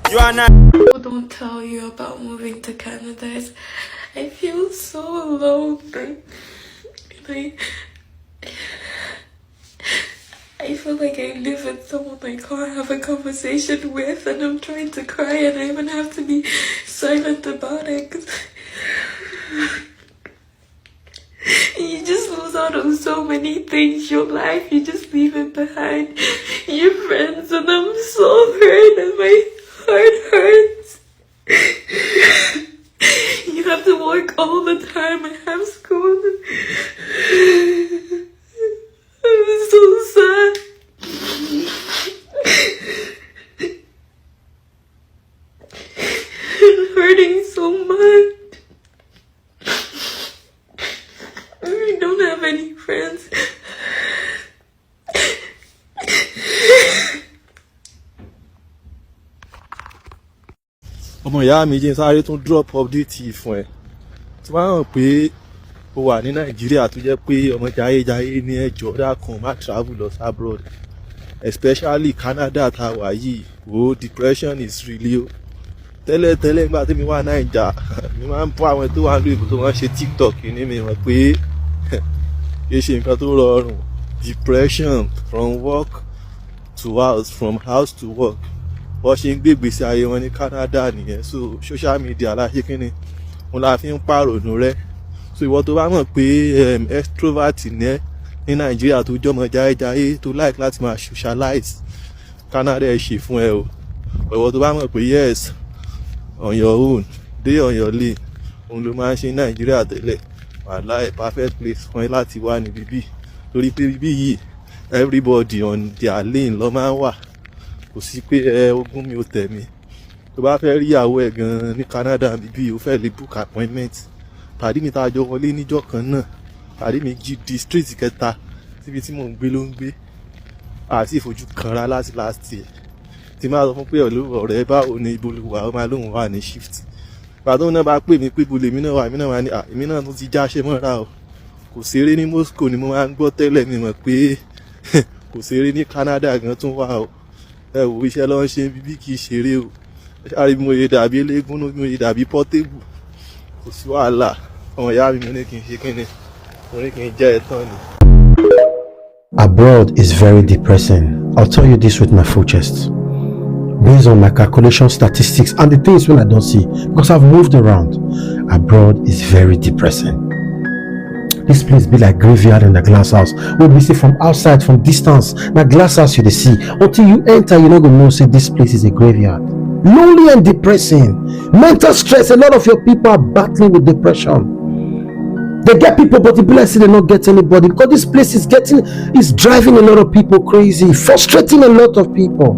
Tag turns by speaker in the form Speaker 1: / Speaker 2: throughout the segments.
Speaker 1: You are not.
Speaker 2: People don't tell you about moving to Canada. I feel so alone. I feel like I live with someone I can't have a conversation with, and I'm trying to cry, and I even have to be silent about it. 'Cause you just lose out on so many things. Your life, you just leave it behind. Your friends, and I'm so hurt, and my heart hurts. You have to work all the time. I have school. I'm so sad. I'm hurting so much. I don't have any friends.
Speaker 3: ọmọ ìyá mi jẹ́ sáré tún drop update fún ẹ tí wọ́n hàn pé ó wà ní nàìjíríà tó jẹ́ pé ọmọ jayéjayé ní ẹjọ́ dákun má travel lọ abroad especially Canada tá a wà yìí o depression is real o tẹ́lẹ̀ nígbà tí mi wà Naija mi máa ń bọ́ àwọn tó wà lóyìnbó tó wọ́n ṣe TikTok ní mi mọ̀ pé kì í ṣe nǹkan tó rọrùn depression from work to house from house to work wọ́n ṣe ń gbé ìgbésí ayé wọn ní Canada nìyẹn so social media láṣẹ kínní wọn la fi ń pàrònú rẹ so ìwọ tó bá mọ̀ pé extrovert ní Nàìjíríà tó jọmọ jayéjayé tó like láti máa socialize Canada ẹ ṣe fún ẹ o ìwọ tó bá mọ̀ pé yes on your own dey on your lane òun ló máa ń ṣe Nàìjíríà tẹ́lẹ̀ wàhálà perfect place fún ẹ láti wà ní bíbí torí pé bíbí yìí everybody on their lane ló máa ń wà kò sí pé ogún mi ò tẹ̀ mí tó bá fẹ́ rí ìyàwó ẹ̀ gan-an ní Canada bíbí o fẹ́ lè book appointment pàdé mi tá a jọ wọlé níjọ́ kan náà pàdé mi jí di street kẹta síbi tí mò ń gbé ló ń gbé àti ìfojú kanra láti last year tí máa sọ fún pé ọ̀rẹ́ báwo ni ibo ló wà ó máa lóun wà ní shift pàtó náà bá pè mí pé ibo lèmi náà wà ní èmi náà tún ti jáṣẹ́ mọ́ra o kò ṣeré ní Moscow ni mo máa ń gbọ́ tẹ́lẹ̀ mi mọ̀ pé kò ṣeré ní Canada gan tún wà o ẹ wò iṣẹ́ ló ń ṣe bíbí kì í ṣeré o ṣáà bí mo yẹ dàbí eléégún bí mo yẹ dàbí Portable kò sí wàhálà ọmọ ìyá mi mo ní kí n ṣe kí ni mo ní kí n jẹ́ ẹ̀tàn ni.
Speaker 4: Abroad is very depressing. I'll tell you this with my full chest. Based on my calculation statistics and the things when I don't see, because I've moved around, abroad is very depressing. This place be like graveyard in the glass house. When we see from outside, from distance, na glass house you dey see. Until you enter, you no go know say this place is a graveyard. Lonely and depressing. Mental stress. A lot of your people are battling with depression. They get people, but the blessing they not get anybody because this place is driving a lot of people crazy, frustrating a lot of people.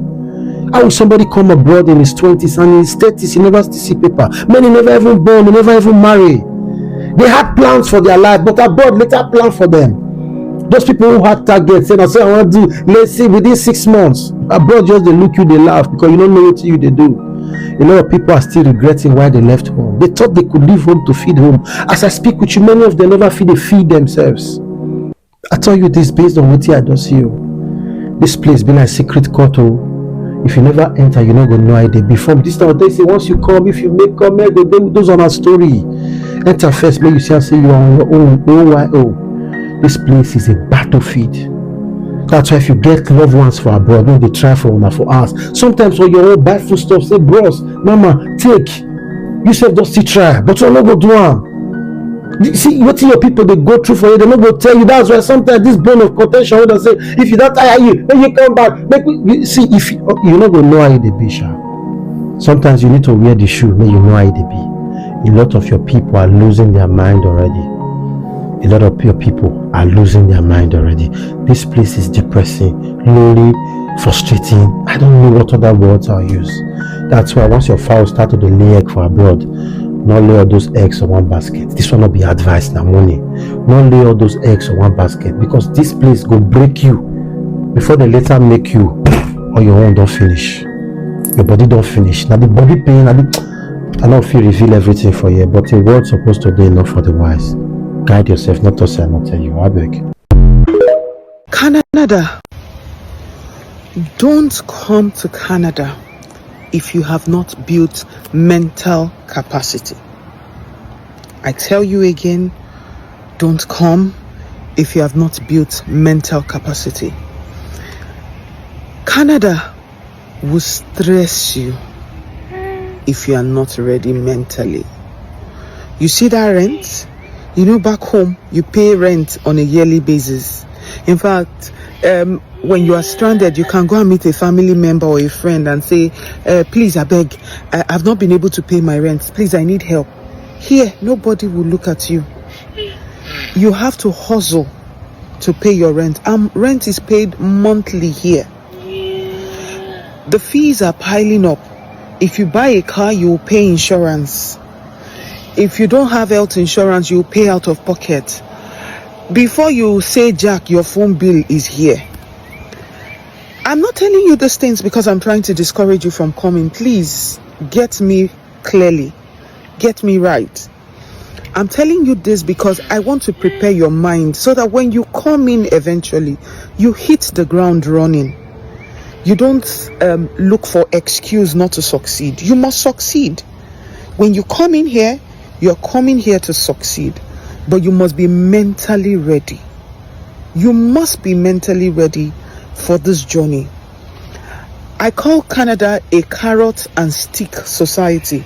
Speaker 4: How will somebody come abroad in his 20s and in his 30s, he never see paper? Many never even born, they never even marry. They had plans for their life, but abroad later plan for them. Those people who had targets, say, I want to do, let's see, within 6 months. Abroad just they look you, they laugh because you don't know what you they do. A lot of people are still regretting why they left home. They thought they could leave home to feed home. As I speak with you, many of them never feed themselves. I tell you this based on what I don't see you. This place be like secret court. If you never enter, you're not going to know idea. Before this time, they say once you come, if you make comment, those on our story. Enter first, make you see and say you are on your own. OYO. This place is a battlefield. That's why if you get loved ones for abroad, when they try for us. Sometimes when your own bad food stuff, say bros, mama, take. You say just to try, but you're not going to do them. See what your people they go through for you, they're not going to tell you. That's why sometimes this bone of contention will say, if you don't tire you, then you come back. See, if you're not going to know how they be, sometimes you need to wear the shoe, then you know how they be. A lot of your people are losing their mind already. A lot of your people are losing their mind already. This place is depressing, lonely, frustrating. I don't know what other words I'll use. That's why once your fowl start to lay egg for abroad, not lay all those eggs on one basket. This will not be advice now money. Not lay all those eggs on one basket because this place go break you before they later make you or your own don't finish. Your body don't finish. Now the body pain, I don't feel reveal everything for you, but the word supposed to be enough for the wise. Guide yourself, not to say, not tell you. I beg.
Speaker 5: Canada. Don't come to Canada.
Speaker 1: if you have not built mental capacity. I tell you again, don't come if you have not built mental capacity. Canada will stress you if you are not ready mentally. You see that rent? You know, back home, you pay rent on a yearly basis. In fact, when you are stranded, you can go and meet a family member or a friend and say, please, I beg, I've not been able to pay my rent. Please, I need help. Here, nobody will look at you. You have to hustle to pay your rent. Rent is paid monthly here. The fees are piling up. If you buy a car, you will pay insurance. If you don't have health insurance, you will pay out of pocket. Before you say, Jack, your phone bill is here. I'm not telling you these things because I'm trying to discourage you from coming. Please, get me clearly. Get me right. I'm telling you this because I want to prepare your mind so that when you come in eventually, you hit the ground running. You don't look for excuse not to succeed. You must succeed. When you come in here, you're coming here to succeed. But you must be mentally ready. You must be mentally ready for this journey. I call Canada a carrot and stick society.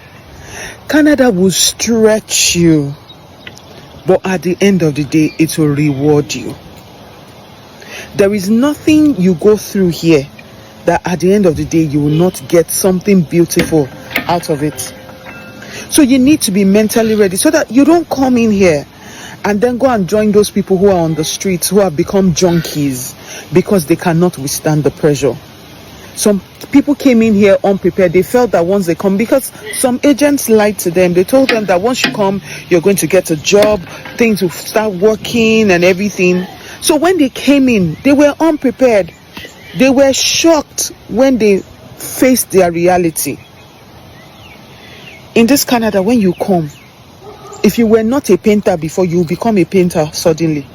Speaker 1: Canada will stretch you, but at the end of the day, it will reward you. There is nothing you go through here that at the end of the day, you will not get something beautiful out of it. So you need to be mentally ready so that you don't come in here and then go and join those people who are on the streets, who have become junkies because they cannot withstand the pressure. Some people came in here unprepared. They felt that once they come, because some agents lied to them. They told them that once you come, you're going to get a job, things will start working and everything. So when they came in, they were unprepared. They were shocked when they faced their reality. In this Canada, when you come, if you were not a painter before, you will become a painter suddenly.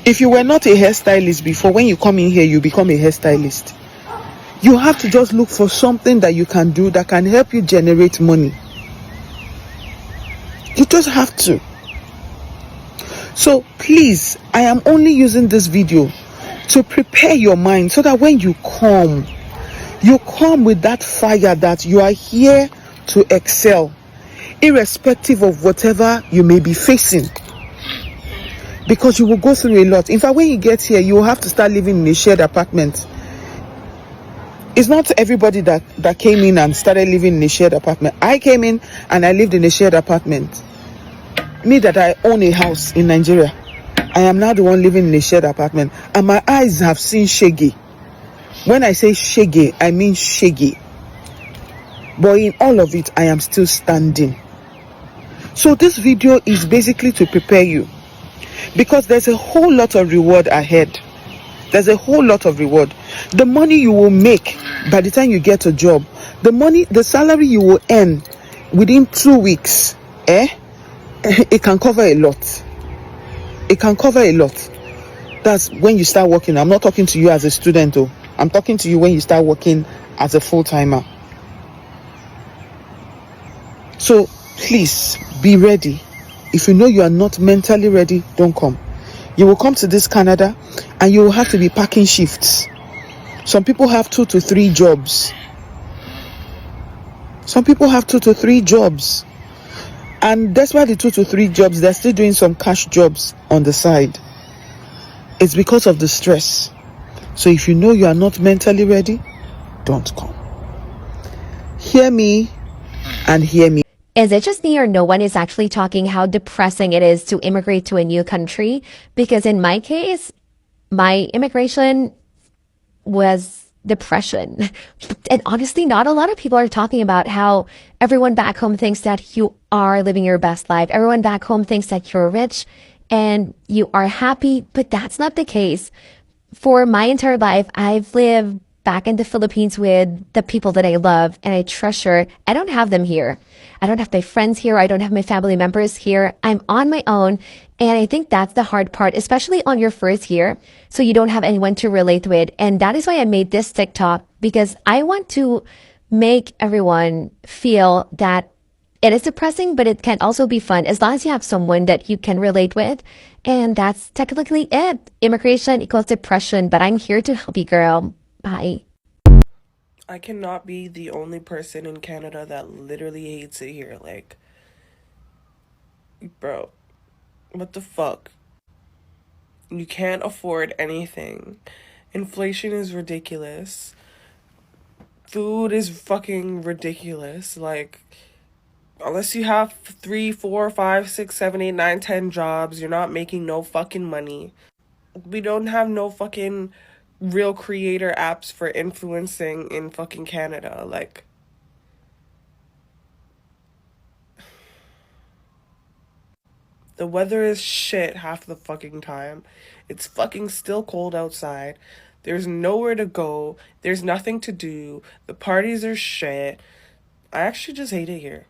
Speaker 1: If you were not a hairstylist before, when you come in here, you become a hairstylist. You have to just look for something that you can do that can help you generate money. You just have to. So please, I am only using this video to prepare your mind so that when you come with that fire that you are here to excel, irrespective of whatever you may be facing. Because you will go through a lot. In fact, when you get here, you will have to start living in a shared apartment. It's not everybody that came in and started living in a shared apartment. I came in and I lived in a shared apartment. Me that I own a house in Nigeria, I am now the one living in a shared apartment. And my eyes have seen shege. When I say shege, I mean shege. But in all of it, I am still standing. So this video is basically to prepare you. Because there's a whole lot of reward ahead. There's a whole lot of reward. The money you will make by the time you get a job, the salary you will earn within 2 weeks, it can cover a lot. It can cover a lot. That's when you start working. I'm not talking to you as a student, though. I'm talking to you when you start working as a full-timer. So please be ready. If you know you are not mentally ready, don't come. You will come to this Canada and you will have to be packing shifts. Some people have 2 to 3 jobs. Some people have 2 to 3 jobs. And that's why the 2 to 3 jobs, they're still doing some cash jobs on the side. It's because of the stress. So if you know you are not mentally ready, don't come. Hear me and hear me.
Speaker 5: Is it just me or no one is actually talking how depressing it is to immigrate to a new country? Because in my case, my immigration was depression. And honestly, not a lot of people are talking about how everyone back home thinks that you are living your best life. Everyone back home thinks that you're rich and you are happy, but that's not the case. For my entire life, I've lived back in the Philippines with the people that I love and I treasure. I don't have them here. I don't have my friends here. I don't have my family members here. I'm on my own. And I think that's the hard part, especially on your first year. So you don't have anyone to relate with. And that is why I made this TikTok, because I want to make everyone feel that it is depressing, but it can also be fun as long as you have someone that you can relate with. And that's technically it. Immigration equals depression, but I'm here to help you, girl. Bye.
Speaker 6: I cannot be the only person in Canada that literally hates it here. Like, bro, what the fuck? You can't afford anything. Inflation is ridiculous. Food is fucking ridiculous. Like, unless you have 3, 4, 5, 6, 7, 8, 9, 10 jobs, you're not making no fucking money. We don't have no fucking real creator apps for influencing in fucking Canada. Like, the weather is shit half the fucking time. It's fucking still cold outside. There's nowhere to go. There's nothing to do. The parties are shit. I actually just hate it here.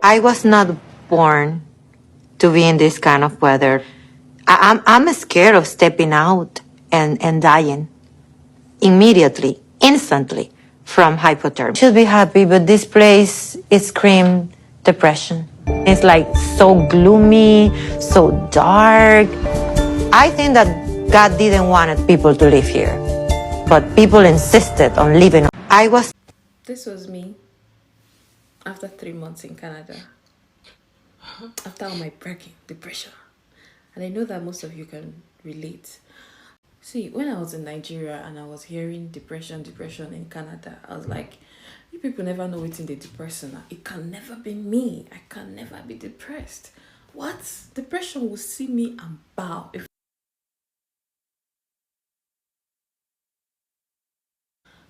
Speaker 7: I was not born to be in this kind of weather. I'm scared of stepping out and dying immediately, instantly from hypothermia. Should be happy, but this place is scream depression. It's like so gloomy, so dark. I think that God didn't want people to live here, but people insisted on living.
Speaker 2: This was me after 3 months in Canada. After all my breaking depression. And I know that most of you can relate. See, when I was in Nigeria and I was hearing depression in Canada, I was like, you people never know what's in the depression. It can never be me. I can never be depressed. What? Depression will see me and bow.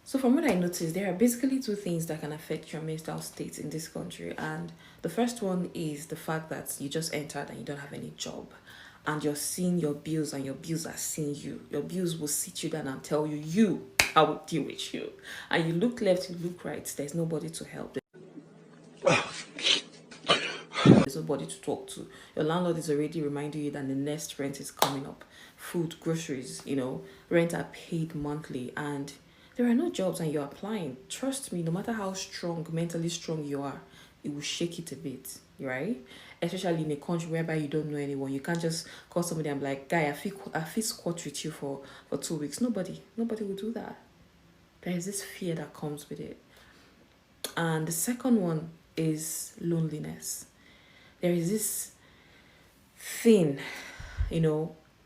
Speaker 2: So from what I noticed, there are basically two things that can affect your mental state in this country. And the first one is the fact that you just entered and you don't have any job. And you're seeing your bills and your bills are seeing you. Your bills will sit you down and tell you, I will deal with you. And you look left, you look right, there's nobody to help. There's nobody to talk to. Your landlord is already reminding you that the next rent is coming up. Food, groceries, rent are paid monthly. And there are no jobs and you're applying. Trust me, no matter how strong, mentally strong you are, it will shake it a bit, right? Especially in a country whereby you don't know anyone. You can't just call somebody and be like, guy, I feel squat with you for 2 weeks. Nobody will do that. There is this fear that comes with it. And the second one is loneliness. There is this thing,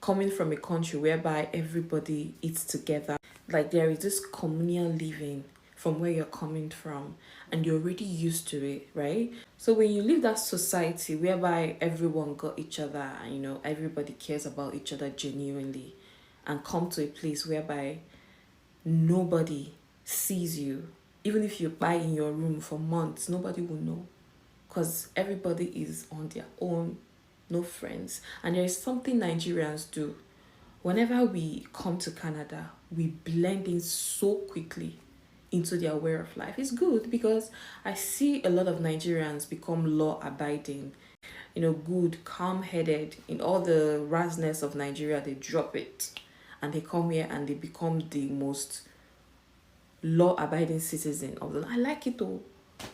Speaker 2: coming from a country whereby everybody eats together. Like there is this communal living from where you're coming from and you're already used to it, right? So when you live that society whereby everyone got each other and everybody cares about each other genuinely, and come to a place whereby nobody sees you, even if you buy in your room for months, nobody will know because everybody is on their own, no friends. And there is something Nigerians do. Whenever we come to Canada, we blend in so quickly into their way of life. It's good because I see a lot of Nigerians become law-abiding, good, calm-headed. In all the rasness of Nigeria, they drop it. And they come here and they become the most law-abiding citizen of the. I like it though.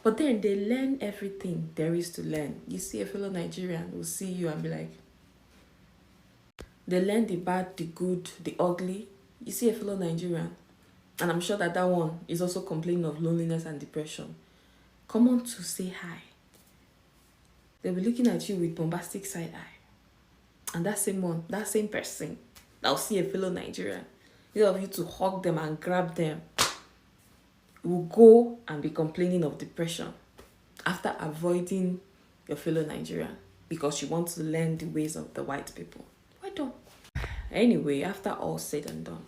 Speaker 2: But then they learn everything there is to learn. You see a fellow Nigerian will see you and be like, they learn the bad, the good, the ugly. You see a fellow Nigerian, and I'm sure that one is also complaining of loneliness and depression. Come on to say hi. They'll be looking at you with bombastic side eye. And that same person, that'll see a fellow Nigerian, instead of you to hug them and grab them, will go and be complaining of depression after avoiding your fellow Nigerian because you want to learn the ways of the white people. Why don't? Anyway, after all said and done,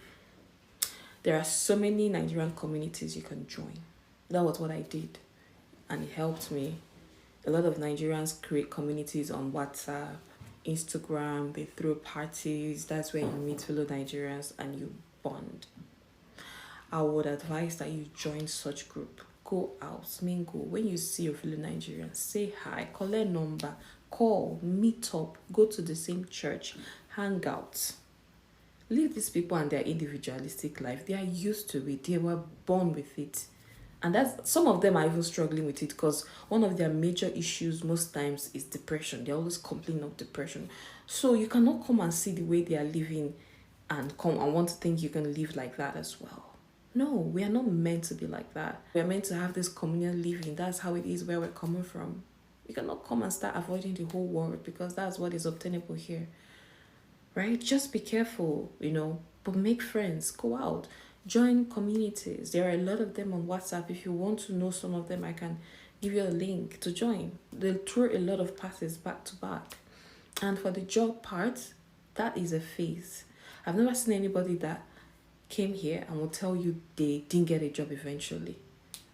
Speaker 2: there are so many Nigerian communities you can join. That was what I did, and it helped me. A lot of Nigerians create communities on WhatsApp, Instagram. They throw parties. That's where you meet fellow Nigerians and you bond. I would advise that you join such group. Go out, mingle. When you see your fellow Nigerians, say hi, collect number, call, meet up, go to the same church, hang out. Leave these people and their individualistic life. They are used to it. They were born with it. And that's, some of them are even struggling with it, because one of their major issues most times is depression. They're always complaining of depression. So you cannot come and see the way they are living and come and want to think you can live like that as well. No, we are not meant to be like that. We are meant to have this communal living. That's how it is where we're coming from. You cannot come and start avoiding the whole world because that's what is obtainable here. Right? Just be careful, but make friends, go out, join communities. There are a lot of them on WhatsApp. If you want to know some of them, I can give you a link to join. They'll throw a lot of passes back to back. And for the job part, that is a phase. I've never seen anybody that came here and will tell you they didn't get a job eventually.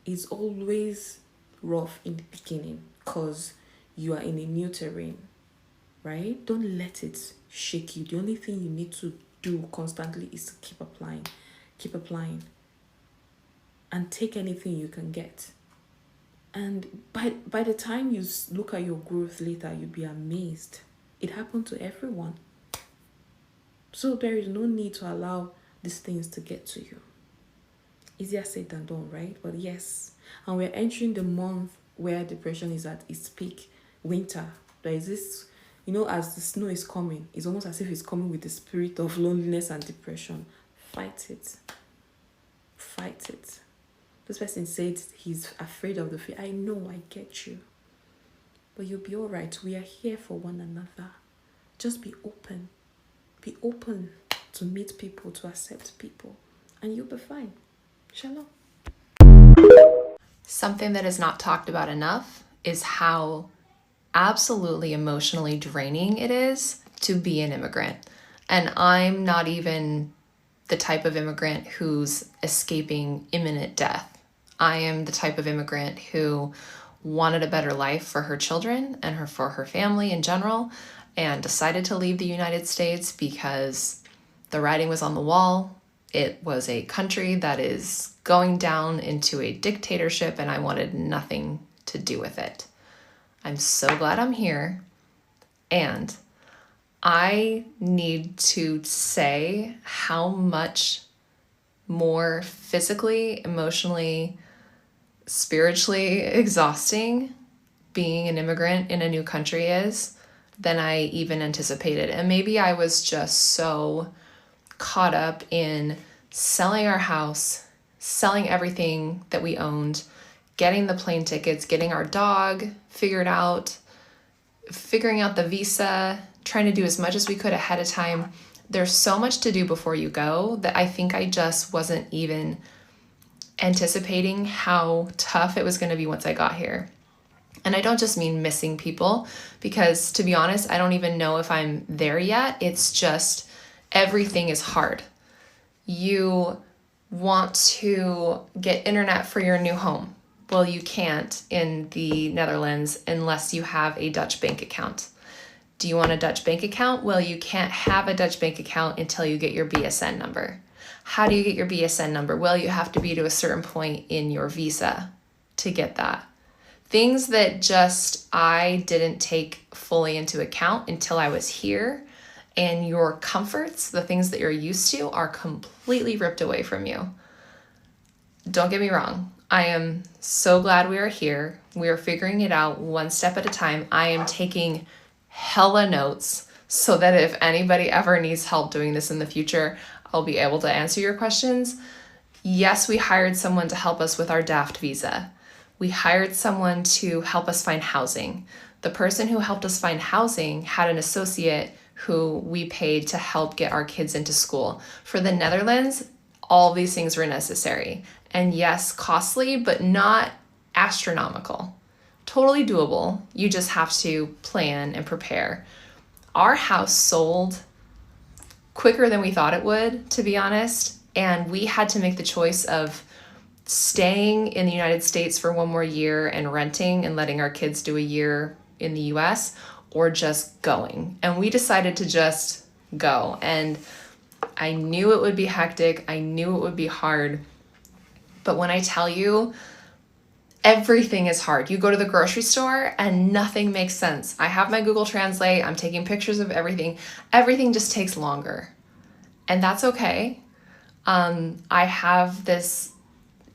Speaker 2: It's always rough in the beginning because you are in a new terrain, right? Don't let it shake you. The only thing you need to do constantly is to keep applying, and take anything you can get. And by the time you look at your growth later, you'll be amazed. It happened to everyone. So there is no need to allow these things to get to you. Easier said than done, right? But yes, and we're entering the month where depression is at its peak, winter. There is this, as the snow is coming, it's almost as if it's coming with the spirit of loneliness and depression. Fight it. This person said he's afraid of the fear. I know, I get you. But you'll be all right. We are here for one another. Just be open. Be open to meet people, to accept people, and you'll be fine. Shalom.
Speaker 8: Something that is not talked about enough is how absolutely emotionally draining it is to be an immigrant. And I'm not even the type of immigrant who's escaping imminent death. I am the type of immigrant who wanted a better life for her children and for her family in general, and decided to leave the United States because the writing was on the wall. It was a country that is going down into a dictatorship, and I wanted nothing to do with it. I'm so glad I'm here, and I need to say how much more physically, emotionally, spiritually exhausting being an immigrant in a new country is than I even anticipated. And maybe I was just so caught up in selling our house, selling everything that we owned, getting the plane tickets, getting our dog figured out, figuring out the visa, trying to do as much as we could ahead of time. There's so much to do before you go that I think I just wasn't even anticipating how tough it was going to be once I got here. And I don't just mean missing people, because to be honest, I don't even know if I'm there yet. It's just everything is hard. You want to get internet for your new home. Well, you can't in the Netherlands unless you have a Dutch bank account. Do you want a Dutch bank account? Well, you can't have a Dutch bank account until you get your BSN number. How do you get your BSN number? Well, you have to be to a certain point in your visa to get that. Things that just I didn't take fully into account until I was here, and your comforts, the things that you're used to, are completely ripped away from you. Don't get me wrong. I am so glad we are here. We are figuring it out one step at a time. I am taking hella notes so that if anybody ever needs help doing this in the future, I'll be able to answer your questions. Yes, we hired someone to help us with our DAFT visa. We hired someone to help us find housing. The person who helped us find housing had an associate who we paid to help get our kids into school. For the Netherlands, all these things were necessary. And yes, costly, but not astronomical. Totally doable. You just have to plan and prepare. Our house sold quicker than we thought it would, to be honest. And we had to make the choice of staying in the United States for one more year and renting and letting our kids do a year in the US, or just going. And we decided to just go. And I knew it would be hectic. I knew it would be hard. But when I tell you, everything is hard. You go to the grocery store and nothing makes sense. I have my Google Translate. I'm taking pictures of everything. Everything just takes longer. And that's okay. I have this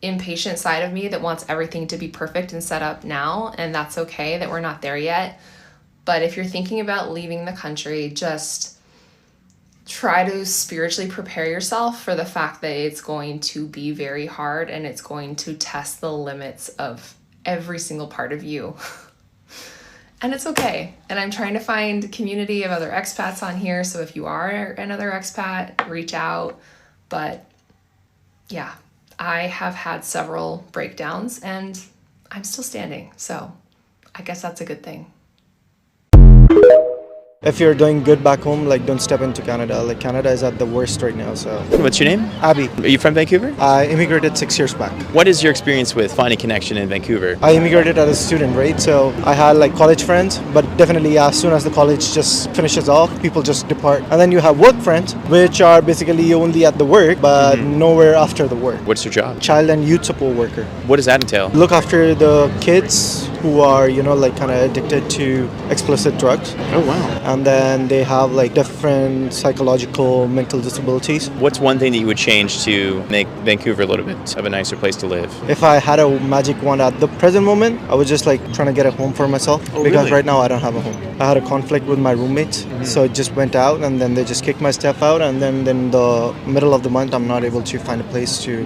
Speaker 8: impatient side of me that wants everything to be perfect and set up now, and that's okay that we're not there yet. But if you're thinking about leaving the country, just try to spiritually prepare yourself for the fact that it's going to be very hard and it's going to test the limits of every single part of you. And it's okay. And I'm trying to find community of other expats on here. So if you are another expat, reach out. But yeah, I have had several breakdowns and I'm still standing. So I guess that's a good thing.
Speaker 9: If you're doing good back home, like don't step into Canada. Like Canada is at the worst right now. So
Speaker 10: What's your name?
Speaker 9: Abby,
Speaker 10: Are you from Vancouver?
Speaker 9: I immigrated 6 years back.
Speaker 10: What is your experience with finding connection in Vancouver?
Speaker 9: I immigrated as a student, right? So I had like college friends, but definitely as soon as the college just finishes off, people just depart. And then you have work friends, which are basically only at the work, but nowhere after the work.
Speaker 10: What's your job?
Speaker 9: Child and youth support worker.
Speaker 10: What does that entail?
Speaker 9: Look after the kids who are, like kind of addicted to explicit drugs.
Speaker 10: Oh, wow.
Speaker 9: And then they have like different psychological, mental disabilities.
Speaker 10: What's one thing that you would change to make Vancouver a little bit of a nicer place to live?
Speaker 9: If I had a magic wand at the present moment, I would just like trying to get a home for myself because
Speaker 10: really?
Speaker 9: right now I don't have a home. I had a conflict with my roommates, so it just went out and then they just kicked my stuff out, and then in the middle of the month I'm not able to find a place to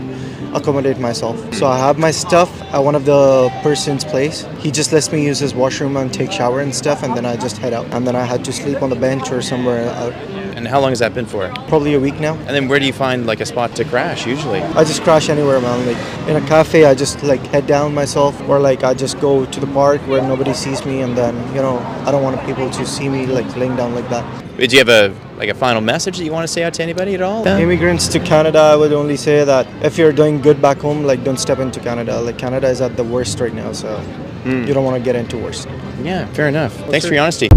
Speaker 9: accommodate myself. So I have my stuff at one of the person's place. He just lets me use his washroom and take shower and stuff, and then I just head out. And then I had to sleep on the bench or somewhere out.
Speaker 10: And how long has that been for?
Speaker 9: Probably a week now.
Speaker 10: And then where do you find like a spot to crash usually?
Speaker 9: I just crash anywhere, man. Like in a cafe, I just like head down myself, or like I just go to the park where nobody sees me, and then I don't want people to see me like laying down like that.
Speaker 10: Do you have a final message that you want to say out to anybody at all?
Speaker 9: Immigrants to Canada, I would only say that if you're doing good back home, like don't step into Canada. Like Canada is at the worst right now, so you don't want to get into worse.
Speaker 10: Yeah, fair enough. Thanks for your honesty.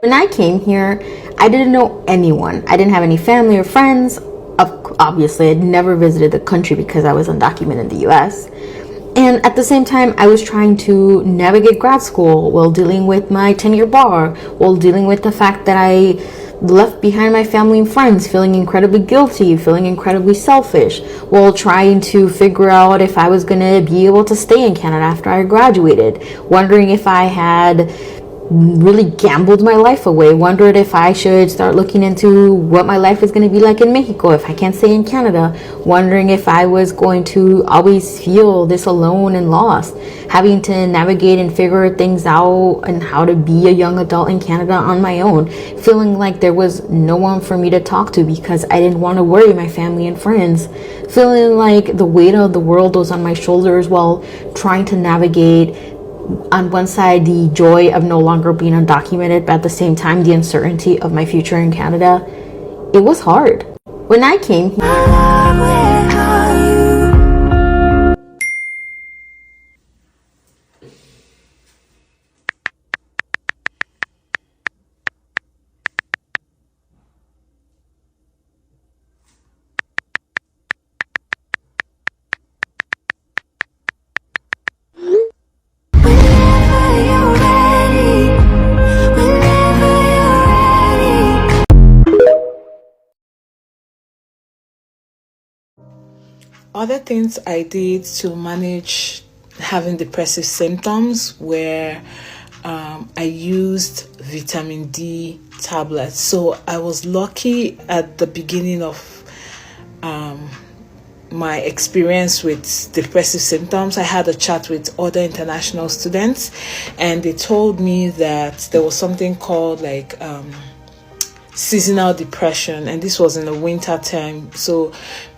Speaker 11: When I came here, I didn't know anyone. I didn't have any family or friends. Obviously, I'd never visited the country because I was undocumented in the US. And at the same time, I was trying to navigate grad school while dealing with my 10-year bar, while dealing with the fact that I left behind my family and friends, feeling incredibly guilty, feeling incredibly selfish, while trying to figure out if I was going to be able to stay in Canada after I graduated, wondering if I had really gambled my life away, wondered if I should start looking into what my life is going to be like in Mexico if I can't stay in Canada, wondering if I was going to always feel this alone and lost, having to navigate and figure things out and how to be a young adult in Canada on my own, feeling like there was no one for me to talk to because I didn't want to worry my family and friends, feeling like the weight of the world was on my shoulders while trying to navigate on one side the joy of no longer being undocumented, but at the same time the uncertainty of my future in Canada. It was hard. When I came here,
Speaker 1: Other things I did to manage having depressive symptoms were I used vitamin D tablets. So I was lucky at the beginning of my experience with depressive symptoms. I had a chat with other international students, and they told me that there was something called like seasonal depression, and this was in the winter time. So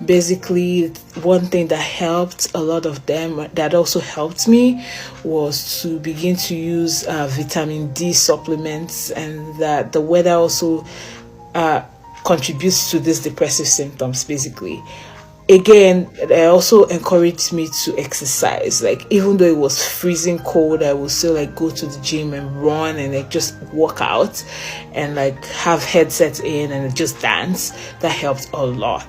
Speaker 1: basically one thing that helped a lot of them, that also helped me, was to begin to use vitamin D supplements, and that the weather also contributes to these depressive symptoms basically. Again, they also encouraged me to exercise. Like even though it was freezing cold, I would still like go to the gym and run and like just work out and like have headsets in and just dance. That helped a lot.